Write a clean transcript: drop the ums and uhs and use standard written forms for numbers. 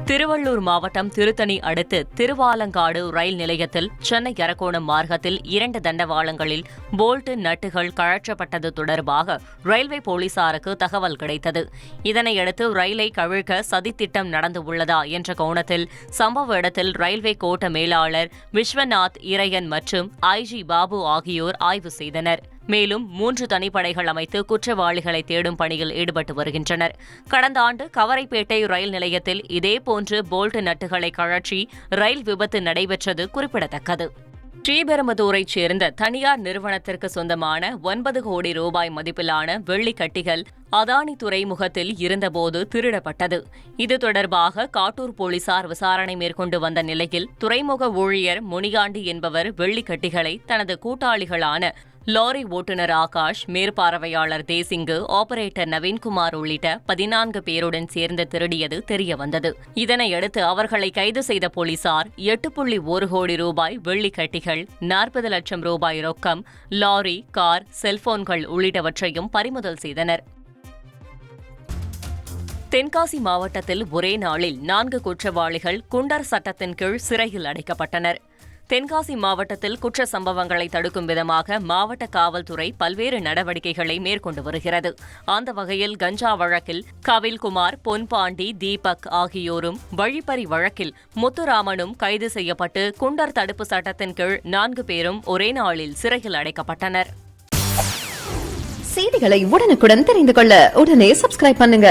திருவள்ளூர் மாவட்டம் திருத்தணி அடுத்து திருவாலங்காடு ரயில் நிலையத்தில் சென்னை அரக்கோணம் மார்க்கத்தில் 2 தண்டவாளங்களில் போல்ட் நட்டுகள் கழற்றப்பட்டது தொடர்பாக ரயில்வே போலீசாருக்கு தகவல் கிடைத்தது. இதனையடுத்து ரயிலை கவிழ்க்க சதித்திட்டம் நடந்துள்ளதா என்ற கோணத்தில் சம்பவ இடத்தில் ரயில்வே கோட்ட மேலாளர் விஸ்வநாத் இறையன் மற்றும் ஐஜி பாபு ஆகியோர் ஆய்வு செய்தனர். மேலும் 3 தனிப்படைகள் அமைத்து குற்றவாளிகளை தேடும் பணியில் ஈடுபட்டு வருகின்றனர். கடந்த ஆண்டு கவரைப்பேட்டை ரயில் நிலையத்தில் இதேபோன்று போல்ட் நட்டுகளை கழற்றி ரயில் விபத்து நடைபெற்றது குறிப்பிடத்தக்கது. ஸ்ரீபெரும்புதூரைச் சேர்ந்த தனியார் நிறுவனத்திற்கு சொந்தமான 9 கோடி ரூபாய் மதிப்பிலான வெள்ளிக் கட்டிகள் அதானி துறைமுகத்தில் இருந்தபோது திருடப்பட்டது. இது தொடர்பாக காட்டூர் போலீசார் விசாரணை மேற்கொண்டு வந்த நிலையில் துறைமுக ஊழியர் முனியாண்டி என்பவர் வெள்ளிக் கட்டிகளை தனது கூட்டாளிகளான லாரி ஓட்டுநர் ஆகாஷ், மேற்பார்வையாளர் தேசிங்கு, ஆபரேட்டர் நவீன்குமார் உள்ளிட்ட 14 பேருடன் சேர்ந்து திருடியது தெரியவந்தது. இதனையடுத்து அவர்களை கைது செய்த போலீசார் 8.1 கோடி ரூபாய் வெள்ளிக் கட்டிகள், 40 லட்சம் ரூபாய் ரொக்கம், லாரி, கார், செல்போன்கள் உள்ளிட்டவற்றையும் பறிமுதல் செய்தனர். தென்காசி மாவட்டத்தில் ஒரே நாளில் 4 குற்றவாளிகள் குண்டர் சட்டத்தின் கீழ் சிறையில் அடைக்கப்பட்டனர். தென்காசி மாவட்டத்தில் குற்ற சம்பவங்களை தடுக்கும் விதமாக மாவட்ட காவல்துறை பல்வேறு நடவடிக்கைகளை மேற்கொண்டு வருகிறது. அந்த வகையில் கஞ்சா வழக்கில் கவில்குமார், பொன்பாண்டி, தீபக் ஆகியோரும், வழிப்பறி வழக்கில் முத்துராமனும் கைது செய்யப்பட்டு குண்டர் தடுப்பு சட்டத்தின் கீழ் 4 பேரும் ஒரே நாளில் சிறையில் அடைக்கப்பட்டனர். செய்திகளை உடனுக்குடன் தெரிந்து கொள்ள உடனே சப்ஸ்கிரைப் பண்ணுங்க.